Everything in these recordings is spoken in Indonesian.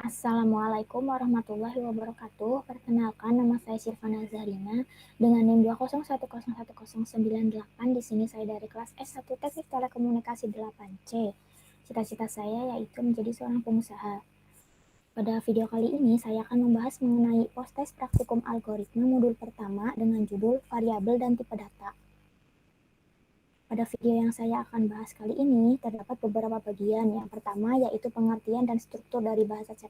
Assalamualaikum warahmatullahi wabarakatuh. Perkenalkan, nama saya Sirfana Zarina dengan NIM 201101098. Di sini saya dari kelas S1 Teknik Telekomunikasi 8C. Cita-cita saya yaitu menjadi seorang pengusaha. Pada video kali ini saya akan membahas mengenai post-tes praktikum algoritma modul pertama dengan judul variabel dan tipe data. Pada video yang saya akan bahas kali ini, terdapat beberapa bagian. Yang pertama yaitu pengertian dan struktur dari bahasa C++.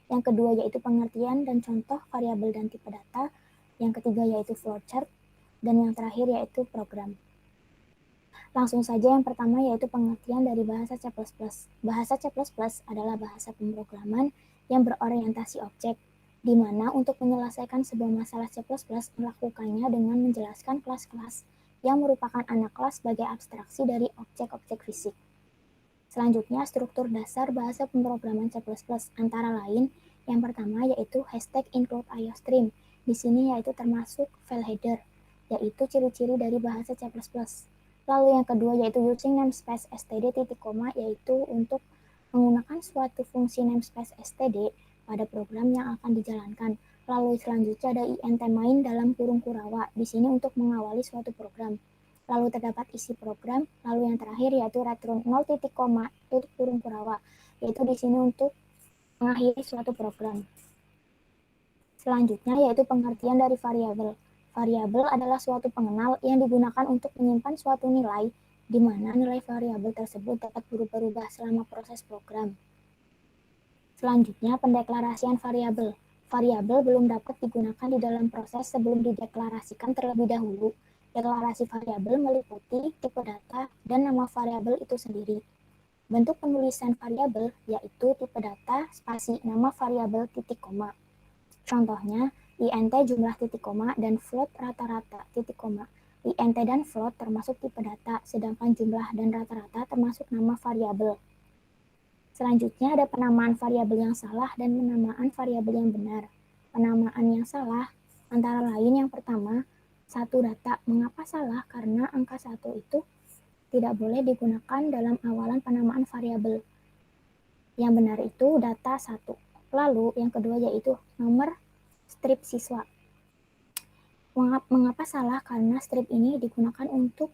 Yang kedua yaitu pengertian dan contoh variabel dan tipe data. Yang ketiga yaitu flowchart. Dan yang terakhir yaitu program. Langsung saja yang pertama yaitu pengertian dari bahasa C++. Bahasa C++ adalah bahasa pemrograman yang berorientasi objek, di mana untuk menyelesaikan sebuah masalah C++ melakukannya dengan menjelaskan kelas-kelas yang merupakan anak kelas sebagai abstraksi dari objek-objek fisik. Selanjutnya, struktur dasar bahasa pemrograman C++ antara lain yang pertama yaitu hashtag include IOStream. Di sini yaitu termasuk file header, yaitu ciri-ciri dari bahasa C++. Lalu yang kedua yaitu using namespace std titik koma, yaitu untuk menggunakan suatu fungsi namespace std pada program yang akan dijalankan. Lalu selanjutnya ada int main dalam kurung kurawa, di sini untuk mengawali suatu program. Lalu terdapat isi program, lalu yang terakhir yaitu return 0 titik koma tutup kurung kurawa, yaitu di sini untuk mengakhiri suatu program. Selanjutnya yaitu pengertian dari variabel. Variabel adalah suatu pengenal yang digunakan untuk menyimpan suatu nilai, di mana nilai variabel tersebut dapat berubah-ubah selama proses program. Selanjutnya, pendeklarasian variabel. Variabel belum dapat digunakan di dalam proses sebelum dideklarasikan terlebih dahulu. Deklarasi variabel meliputi tipe data dan nama variabel itu sendiri. Bentuk penulisan variabel yaitu tipe data spasi nama variabel titik koma. Contohnya, int jumlah titik koma dan float rata-rata titik koma. Int dan float termasuk tipe data, sedangkan jumlah dan rata-rata termasuk nama variabel. Selanjutnya ada penamaan variabel yang salah dan penamaan variabel yang benar. Penamaan yang salah antara lain yang pertama, satu data. Mengapa salah? Karena angka 1 itu tidak boleh digunakan dalam awalan penamaan variabel. Yang benar itu data 1. Lalu yang kedua yaitu nomor strip siswa. Mengapa salah? Karena strip ini digunakan untuk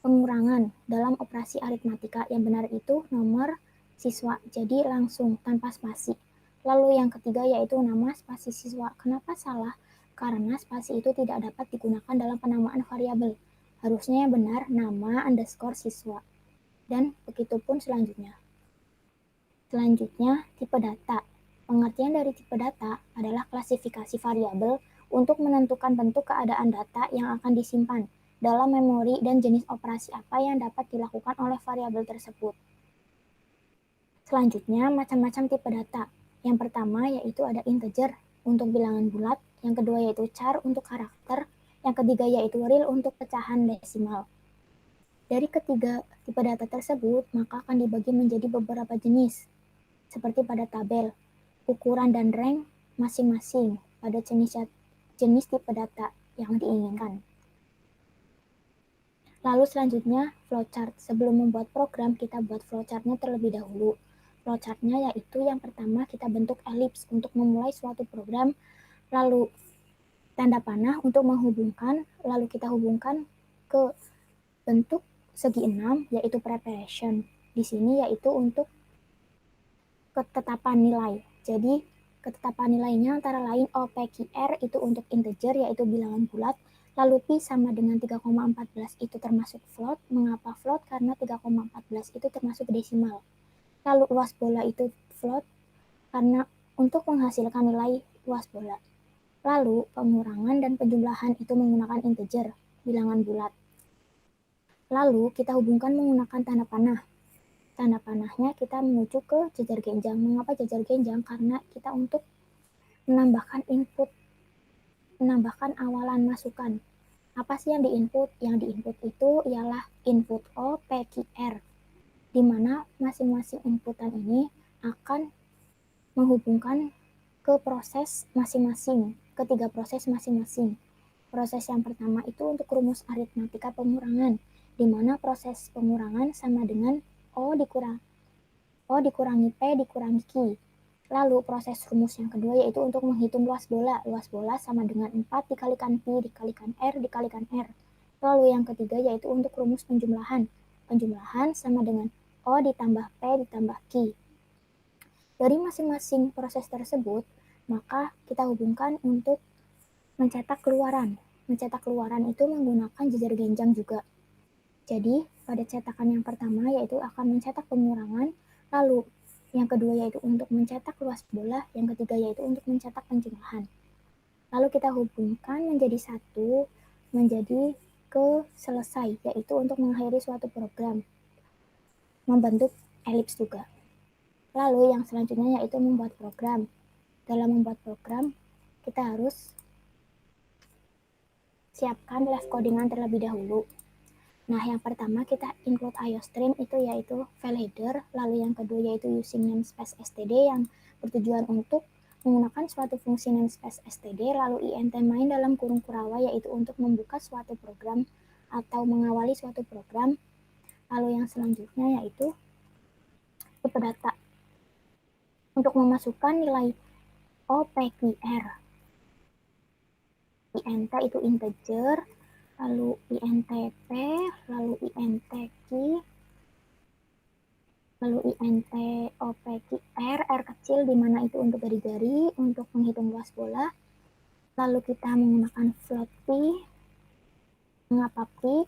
pengurangan dalam operasi aritmatika. Yang benar itu nomor siswa, jadi langsung tanpa spasi. Lalu yang ketiga yaitu nama spasi siswa. Kenapa salah? Karena spasi itu tidak dapat digunakan dalam penamaan variabel. Harusnya yang benar nama underscore siswa. Dan begitupun selanjutnya. Selanjutnya, tipe data. Pengertian dari tipe data adalah klasifikasi variabel untuk menentukan bentuk keadaan data yang akan disimpan dalam memori dan jenis operasi apa yang dapat dilakukan oleh variabel tersebut. Selanjutnya, macam-macam tipe data. Yang pertama yaitu ada integer untuk bilangan bulat, yang kedua yaitu char untuk karakter, yang ketiga yaitu real untuk pecahan desimal. Dari ketiga tipe data tersebut, maka akan dibagi menjadi beberapa jenis, seperti pada tabel, ukuran dan rank masing-masing pada jenis tipe data yang diinginkan. Lalu selanjutnya flowchart. Sebelum membuat program, kita buat flowchartnya terlebih dahulu. Flowchartnya yaitu yang pertama kita bentuk elips untuk memulai suatu program, lalu tanda panah untuk menghubungkan, lalu kita hubungkan ke bentuk segi 6 yaitu preparation. Di sini yaitu untuk ketetapan nilai. Jadi ketetapan nilainya antara lain OPQR itu untuk integer yaitu bilangan bulat, lalu Pi sama dengan 3,14 itu termasuk float. Mengapa float? Karena 3,14 itu termasuk desimal. Lalu luas bola itu float karena untuk menghasilkan nilai luas bola. Lalu pengurangan dan penjumlahan itu menggunakan integer, bilangan bulat. Lalu kita hubungkan menggunakan tanda panah. Tanda panahnya kita menuju ke jajar genjang. Mengapa jajar genjang? Karena kita untuk menambahkan input, menambahkan awalan masukan. Apa sih yang diinput? Yang diinput itu ialah input O, P, Q, R, di mana masing-masing inputan ini akan menghubungkan ke proses masing-masing, ketiga proses masing-masing. Proses yang pertama itu untuk rumus aritmatika pengurangan, di mana proses pengurangan sama dengan O dikurangi P dikurangi Q. Lalu proses rumus yang kedua yaitu untuk menghitung luas bola. Luas bola sama dengan 4 dikalikan pi dikalikan r dikalikan r. Lalu yang ketiga yaitu untuk rumus penjumlahan. Penjumlahan sama dengan O ditambah P ditambah Q. Dari masing-masing proses tersebut, maka kita hubungkan untuk mencetak keluaran. Mencetak keluaran itu menggunakan jejer genjang juga. Jadi, pada cetakan yang pertama yaitu akan mencetak pengurangan, lalu yang kedua yaitu untuk mencetak luas bola, yang ketiga yaitu untuk mencetak penjumlahan. Lalu kita hubungkan menjadi satu, menjadi ke selesai, yaitu untuk mengakhiri suatu program. Membentuk elips juga. Lalu yang selanjutnya yaitu membuat program. Dalam membuat program, kita harus siapkan live codingan terlebih dahulu. Nah, yang pertama kita include IOStream itu yaitu file header, lalu yang kedua yaitu using namespace std yang bertujuan untuk menggunakan suatu fungsi namespace std, lalu int main dalam kurung kurawa yaitu untuk membuka suatu program atau mengawali suatu program. Lalu yang selanjutnya yaitu tipe data untuk memasukkan nilai OPQR. int itu integer, lalu intp, lalu intq, lalu int opqr, r kecil di mana itu untuk jari-jari untuk menghitung luas bola. Lalu kita menggunakan float p. Mengapa p?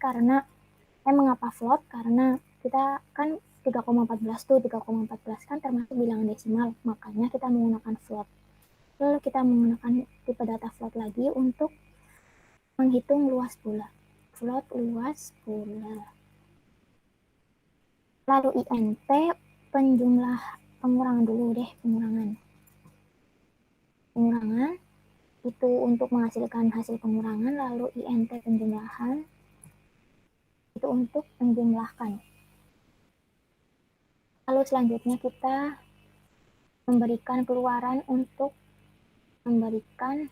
Mengapa float? Karena kita kan 3,14 tuh, 3,14 kan termasuk bilangan desimal, makanya kita menggunakan float. Lalu kita menggunakan tipe data float lagi untuk menghitung luas bola. Float luas bola. Lalu int penjumlah pengurangan dulu deh, pengurangan itu untuk menghasilkan hasil pengurangan, lalu int penjumlahan itu untuk menjumlahkan. Lalu selanjutnya kita memberikan keluaran untuk memberikan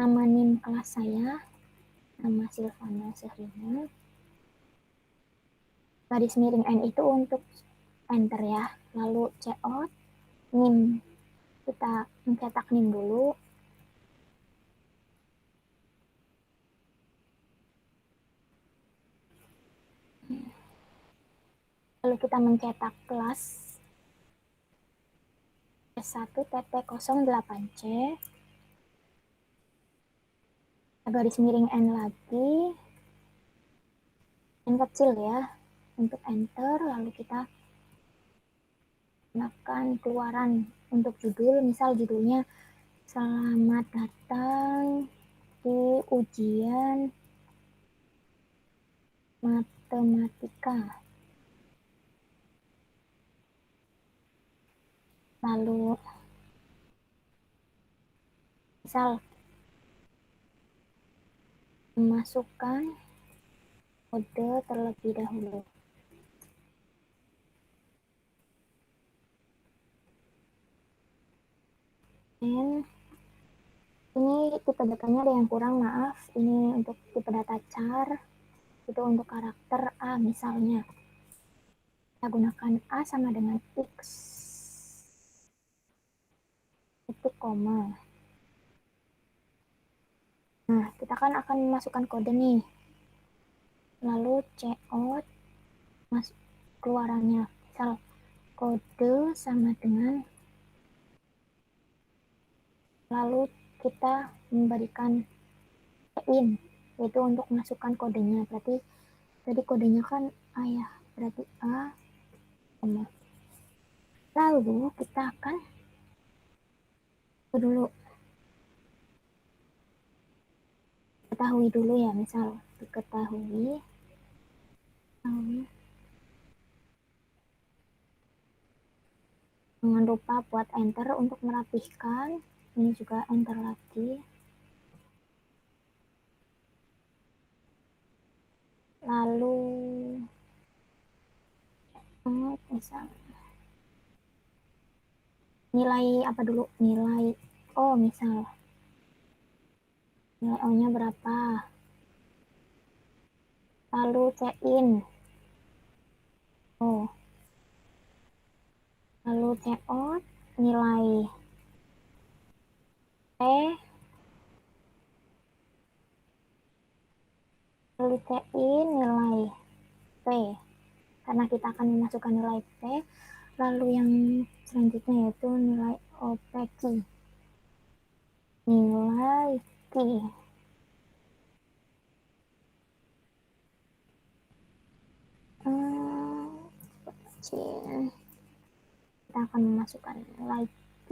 nama NIM kelas saya, nama Silvana Syahrini, garis miring N itu untuk enter ya, lalu cout, NIM, kita mencetak NIM dulu, lalu kita mencetak kelas S1TP08C, garis miring N lagi, N kecil ya, untuk enter, lalu kita gunakan keluaran untuk judul, misal judulnya selamat datang di ujian matematika. Lalu misal memasukkan kode terlebih dahulu. Dan ini tipe datanya ada yang kurang, maaf. Ini untuk tipe data char, itu untuk karakter A misalnya. Kita gunakan A sama dengan X, titik koma. Nah, kita kan akan memasukkan kode nih. Lalu cout keluarannya. Misal kode sama dengan, lalu kita memberikan in, yaitu untuk masukkan kodenya. Berarti tadi kodenya kan A ya, berarti A, lalu kita akan dulu ketahui dulu ya, misal diketahui, jangan lupa buat enter untuk merapihkan. Ini juga enter lagi. Lalu misal nilai apa dulu, nilai O misal, nilai O nya berapa, lalu in O, lalu cout nilai P lalu C-in nilai P, karena kita akan memasukkan nilai P. Lalu yang selanjutnya yaitu nilai OPQ, nilai Q. Kita akan memasukkan nilai Q.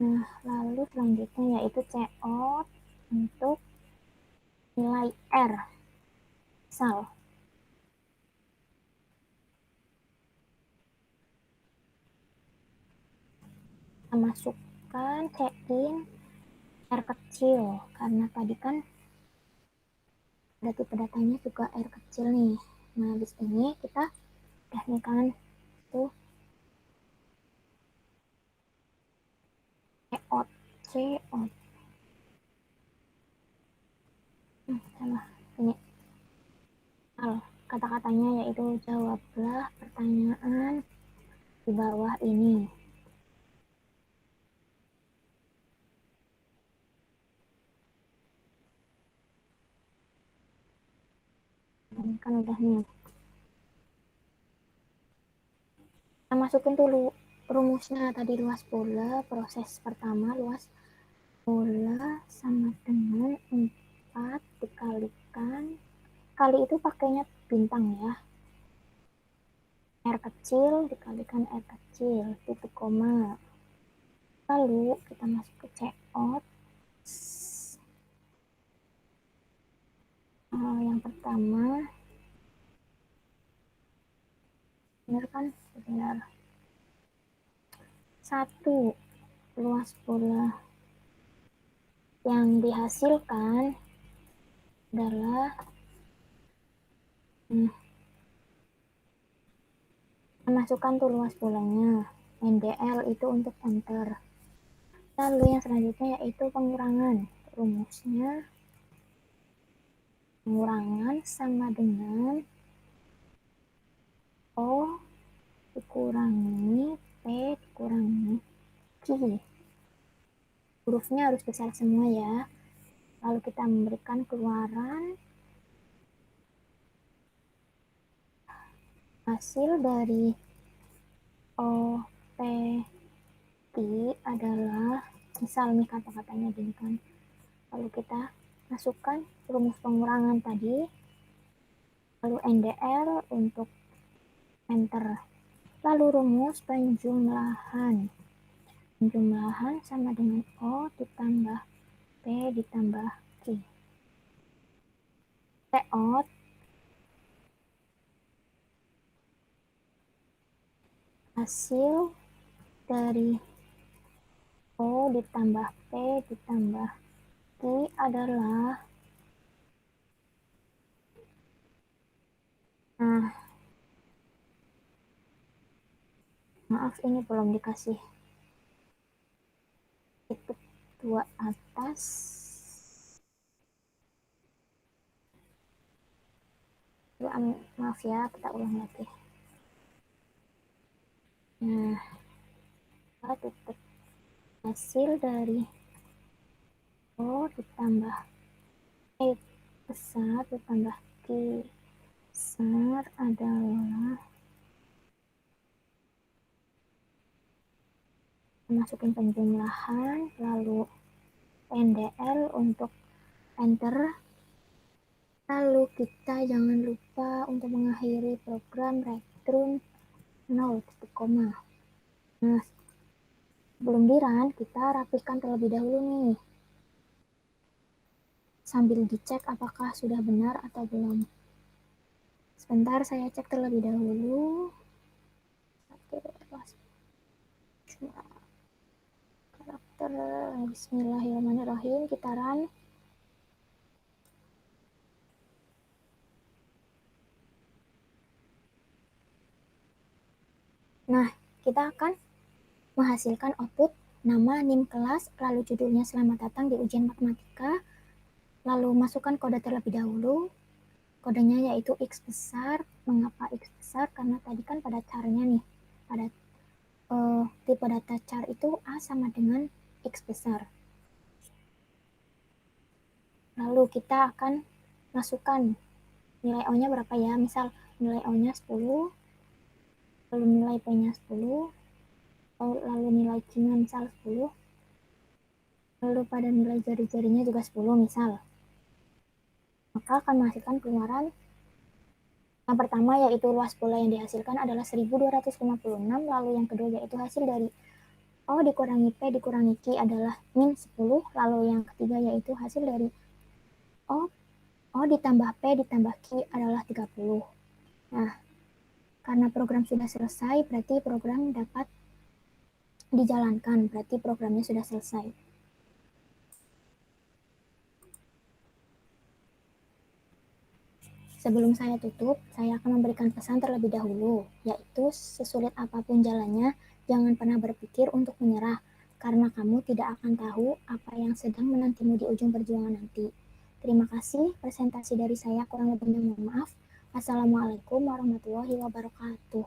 Nah, lalu selanjutnya yaitu CO untuk nilai R, misal kita masukkan C-in R kecil, karena tadi kan ada tipe datanya juga R kecil nih. Nah, habis ini kita teknikan tuh CO. Salah ini kata-katanya yaitu jawablah pertanyaan di bawah ini. Ini kan udah nih. Kita masukin dulu rumusnya tadi, luas bola. Proses pertama, luas bola sama dengan 4 dikalikan, kali itu pakainya bintang ya, R kecil dikalikan R kecil, titik koma. Lalu kita masuk ke CO. Yang pertama, benar kan? Benar. 1. Luas bola yang dihasilkan adalah masukkan tuh luas bolanya, NDL itu untuk enter. Lalu yang selanjutnya yaitu pengurangan. Rumusnya pengurangan sama dengan O dikurangi P dikurangi Q. Hurufnya harus besar semua ya. Lalu kita memberikan keluaran hasil dari O, P, Q adalah, misal nih kata-katanya gini kan. Lalu kita masukkan rumus pengurangan tadi, lalu NDL untuk enter. Lalu rumus penjumlahan. Penjumlahan sama dengan O ditambah P ditambah Q. CO hasil dari O ditambah P ditambah Q adalah, nah maaf ini belum dikasih titik 2 atas. Maaf ya, kita ulang lagi. Nah, titik hasil dari O ditambah E besar ditambah Q besar adalah, masukin penjumlahan, lalu NDL untuk enter. Lalu kita jangan lupa untuk mengakhiri program return 0 titik koma. Nah, sebelum di run kita rapikan terlebih dahulu nih, sambil dicek apakah sudah benar atau belum. Sebentar, saya cek terlebih dahulu. Karakter, bismillahirrahmanirrahim, kita run. Nah, kita akan menghasilkan output nama, NIM kelas, lalu judulnya selamat datang di ujian matematika. Lalu masukkan kode terlebih dahulu. Kodenya yaitu X besar. Mengapa X besar? Karena tadi kan pada caranya nih, pada pada char itu A sama dengan X besar. Lalu kita akan masukkan nilai O-nya berapa ya, misal nilai O-nya 10, lalu nilai P-nya 10, lalu nilai Q-nya misal 10, lalu pada nilai jari-jarinya juga 10 misal. Maka akan menghasilkan keluaran yang pertama yaitu luas bola yang dihasilkan adalah 1256, lalu yang kedua yaitu hasil dari O dikurangi P dikurangi Q adalah min 10, lalu yang ketiga yaitu hasil dari O ditambah P ditambah Q adalah 30. Nah, karena program sudah selesai, berarti program dapat dijalankan, berarti programnya sudah selesai. Sebelum saya tutup, saya akan memberikan pesan terlebih dahulu, yaitu sesulit apapun jalannya, jangan pernah berpikir untuk menyerah, karena kamu tidak akan tahu apa yang sedang menantimu di ujung perjuangan nanti. Terima kasih, presentasi dari saya kurang lebihnya mohon maaf. Wassalamualaikum warahmatullahi wabarakatuh.